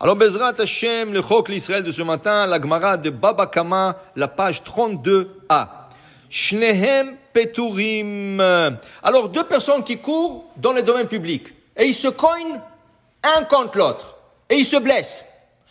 Alors, Bezrat Hashem, le Chok l'Israël de ce matin, la Gemara de Baba Kama, la page 32a. Shnehem Peturim. Alors, deux personnes qui courent dans le domaine public. Et ils se cognent un contre l'autre. Et ils se blessent.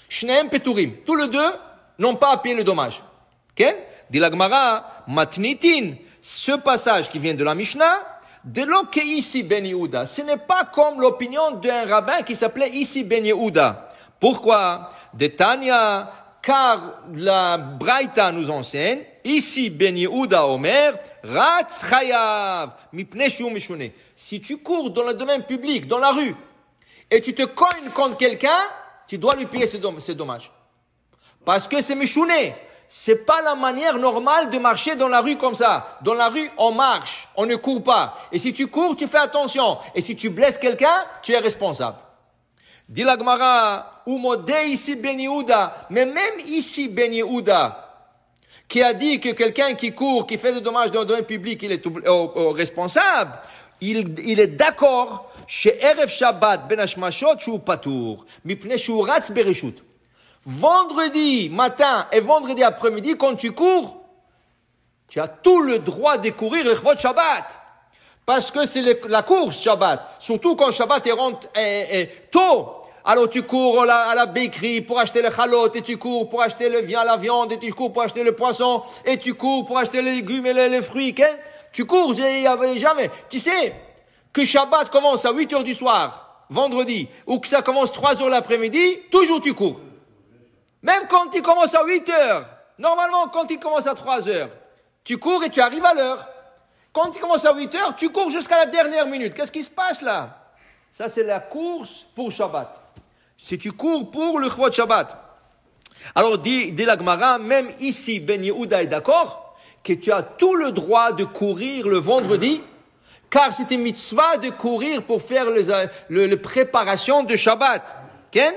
Shnehem Peturim. Tous les deux n'ont pas à payer le dommage. Ok? Dit la Gemara, Matnitin. Ce passage qui vient de la Mishnah, de l'oke ici Ben Yehuda. Ce n'est pas comme l'opinion d'un rabbin qui s'appelait ici Ben Yehuda. Pourquoi? De Tanya, car la Braïta nous enseigne, ici Ben Yehuda Omer, Ratz Chayav, Mipnei Shu Mishune. Si tu cours dans le domaine public, dans la rue, et tu te cognes contre quelqu'un, tu dois lui payer ses dommages. Parce que c'est Mishune. C'est pas la manière normale de marcher dans la rue comme ça. Dans la rue, on marche, on ne court pas. Et si tu cours, tu fais attention. Et si tu blesses quelqu'un, tu es responsable. Dit la Gemara, Umodé ici Ben Yehuda, mais même ici Ben Yehuda, qui a dit que quelqu'un qui court, qui fait des dommages dans le domaine public, il est responsable, il est d'accord, chez Erev Shabbat Ben Hashmashot, Shu Patour, Mipnei Shu Ratz Bereshut. Vendredi matin et vendredi après-midi, quand tu cours, tu as tout le droit de courir le Chvot Shabbat. Parce que c'est la course Shabbat. Surtout quand Shabbat rentre tôt. Alors tu cours à la bakery pour acheter le chalot, et tu cours pour acheter la viande, et tu cours pour acheter le poisson, et tu cours pour acheter les légumes et les fruits. Hein? Tu cours, jamais. Tu sais que Shabbat commence à 8 heures du soir, vendredi, ou que ça commence 3 heures l'après-midi, toujours tu cours. Même quand il commence à 8 heures, normalement quand il commence à 3 heures, tu cours et tu arrives à l'heure. Quand il commence à 8 heures, tu cours jusqu'à la dernière minute. Qu'est-ce qui se passe là? Ça c'est la course pour Shabbat. Si tu cours pour le Chvot Shabbat. Alors dit la Gemara, même ici Ben Yehuda est d'accord que tu as tout le droit de courir le vendredi, car c'est une mitzvah de courir pour faire les préparations de Shabbat. Okay?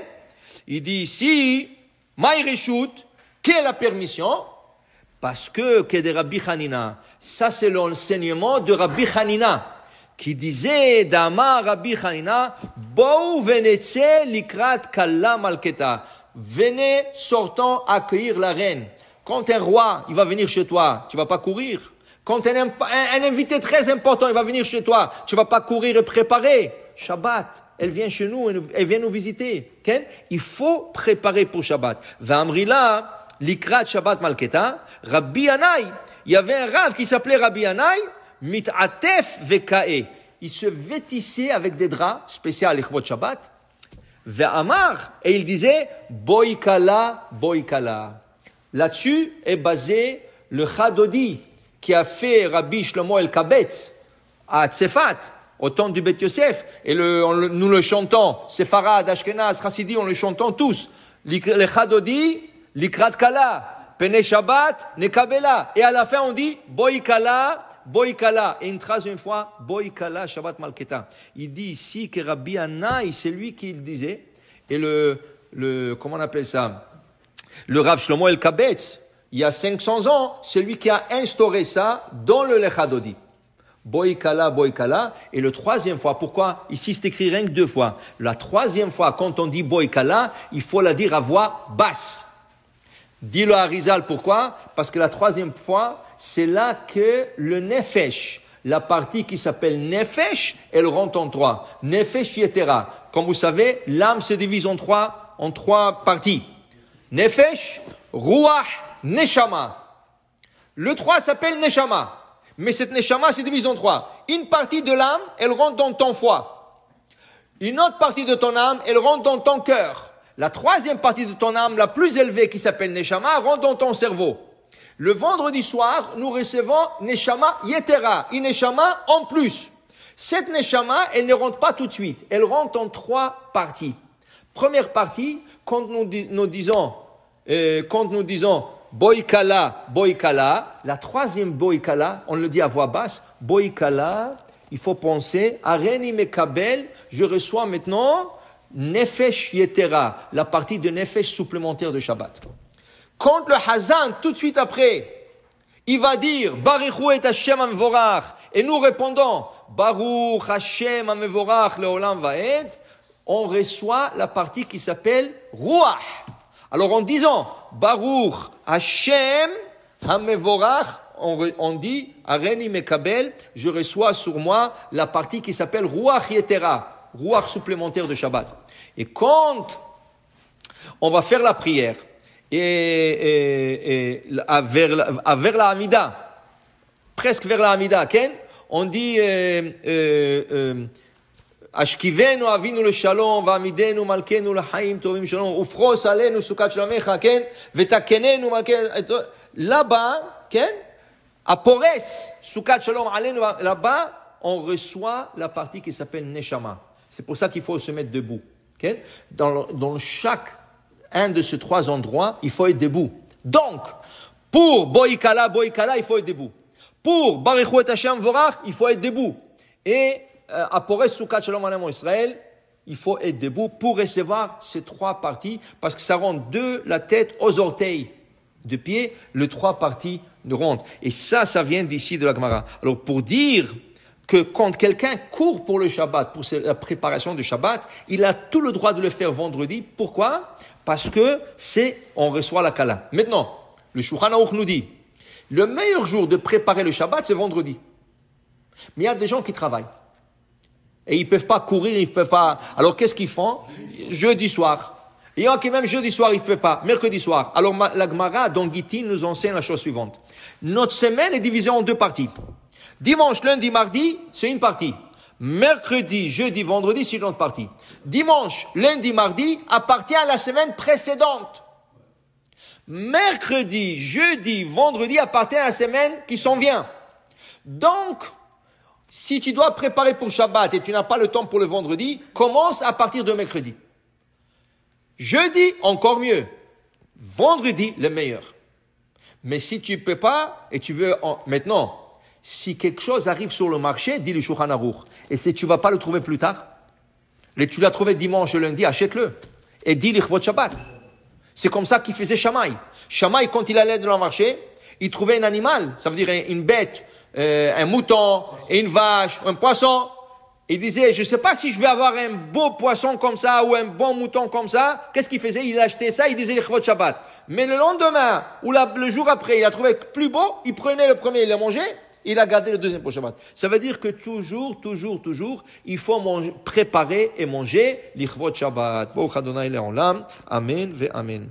Il dit ici, Maïreshut, quelle est la permission? Parce que de Rabbi Hanina, ça c'est l'enseignement de Rabbi Hanina, qui disait, Dama Rabbi Hanina, Bou venetse likrat kalla malketa. Venez, sortons accueillir la reine. Quand un roi, il va venir chez toi, tu vas pas courir. Quand un invité très important, il va venir chez toi, tu vas pas courir et préparer. Shabbat. Elle vient chez nous, elle vient nous visiter. Okay? Il faut préparer pour Shabbat. V'amrila, likrat Shabbat malketa, Rabbi Yanai. Il y avait un rave qui s'appelait Rabbi Yanai, mit'atef vekae. Il se vêtissait avec des draps spéciaux à l'Ichvot Shabbat. Ve'amar, et il disait, boikala, boikala. Là-dessus est basé le Chadodi, qui a fait Rabbi Shlomo el-Kabetz à Tzefat, au temps du Beth Yosef, et nous le chantons, Sepharad, Ashkenaz, Chassidi, on le chantons tous. Le Chadodi, Likrat Kala, Pene Shabbat, Nekabela. Et à la fin, on dit, Boikala, Boikala. Et une troisième fois, Boikala, Shabbat Malketa. Il dit ici que Rabbi Hanai, c'est lui qui le disait. Et comment on appelle ça? Le Rav Shlomo el-Kabetz, il y a 500 ans, c'est lui qui a instauré ça dans le Lechadodi. Boikala, Boikala. Et le troisième fois, pourquoi? Ici, c'est écrit rien que 2 fois. La troisième fois, quand on dit Boikala, il faut la dire à voix basse. Dis-le à Harizal, pourquoi? Parce que la troisième fois, c'est là que le Nefesh, la partie qui s'appelle Nefesh, elle rentre en 3. Nefesh Yetera. Comme vous savez, l'âme se divise en trois parties. Nefesh, Ruach, Neshama. Le 3 s'appelle Neshama. Mais cette Neshama se divise en 3. Une partie de l'âme, elle rentre dans ton foie. Une autre partie de ton âme, elle rentre dans ton cœur. La troisième partie de ton âme, la plus élevée, qui s'appelle Neshama, rentre dans ton cerveau. Le vendredi soir, nous recevons Neshama Yetera, une Neshama en plus. Cette Neshama, elle ne rentre pas tout de suite. Elle rentre en 3 parties. Première partie, quand nous disons Boikala, Boikala, la troisième Boikala, on le dit à voix basse, Boikala, il faut penser, Areni Mekabel, je reçois maintenant Nefesh Yetera, la partie de Nefesh supplémentaire de Shabbat. Quand le Hazan, tout de suite après, il va dire, Baruch et Hashem Amvorach, et nous répondons, Baruch Hashem Amvorach Leolam Vaed, on reçoit la partie qui s'appelle Ruach. Alors en disant Baruch Hashem Hamevorach, on dit Areni Mekabel, je reçois sur moi la partie qui s'appelle Ruach Yetera, Ruach supplémentaire de Shabbat. Et quand on va faire la prière et vers la Hamida, presque vers la Hamida, on dit Ashkivenu avinu le shalom, va'amidenu malkenu l'chaim tovim shalom, ufros alenu sukat shalamecha, vetakenenu malkenu. Là-bas, à Pores, sukat shalom alenu, là-bas, on reçoit la partie qui s'appelle Neshama. C'est pour ça qu'il faut se mettre debout. Dans chaque un de ces trois endroits, il faut être debout. Donc, pour Boikala, il faut être debout. Pour Baruch et Hashem Vorach, il faut être debout. Et à Pores Sukat Shalom Aleinu Israël, il faut être debout pour recevoir ces trois parties, parce que ça rentre de la tête aux orteils de pied, les trois parties ne rentrent. Et ça vient d'ici de la Gemara. Alors pour dire que quand quelqu'un court pour le Shabbat, pour la préparation du Shabbat, il a tout le droit de le faire vendredi. Pourquoi? Parce que on reçoit la Kala. Maintenant, le Shulchan Aruch nous dit, le meilleur jour de préparer le Shabbat, c'est vendredi. Mais il y a des gens qui travaillent. Et ils ne peuvent pas courir, ils ne peuvent pas. Alors qu'est-ce qu'ils font? Jeudi soir. Il y en a qui même jeudi soir, ils ne peuvent pas. Mercredi soir. Alors la Gemara, dans Gittin, nous enseigne la chose suivante. Notre semaine est divisée en deux parties. Dimanche, lundi, mardi, c'est une partie. Mercredi, jeudi, vendredi, c'est une autre partie. Dimanche, lundi, mardi appartient à la semaine précédente. Mercredi, jeudi, vendredi appartient à la semaine qui s'en vient. Donc, si tu dois préparer pour Shabbat et tu n'as pas le temps pour le vendredi, commence à partir de mercredi. Jeudi, encore mieux. Vendredi, le meilleur. Mais si tu ne peux pas et tu veux maintenant, si quelque chose arrive sur le marché, dis le Shulchan Aruch. Et si tu ne vas pas le trouver plus tard, et tu l'as trouvé dimanche ou lundi, achète-le. Et dis l'Ichvot Shabbat. C'est comme ça qu'il faisait Shammai. Shammai, quand il allait dans le marché, il trouvait un animal, ça veut dire une bête, un mouton, une vache, un poisson. Il disait, je ne sais pas si je vais avoir un beau poisson comme ça ou un bon mouton comme ça. Qu'est-ce qu'il faisait? Il achetait ça, il disait l'Ichvot Shabbat. Mais le lendemain, ou le jour après, il a trouvé plus beau, il prenait le premier, il le mangeait, il a gardé le deuxième pour Shabbat. Ça veut dire que toujours, il faut préparer et manger l'Ichvot Shabbat. Amen ve Amen.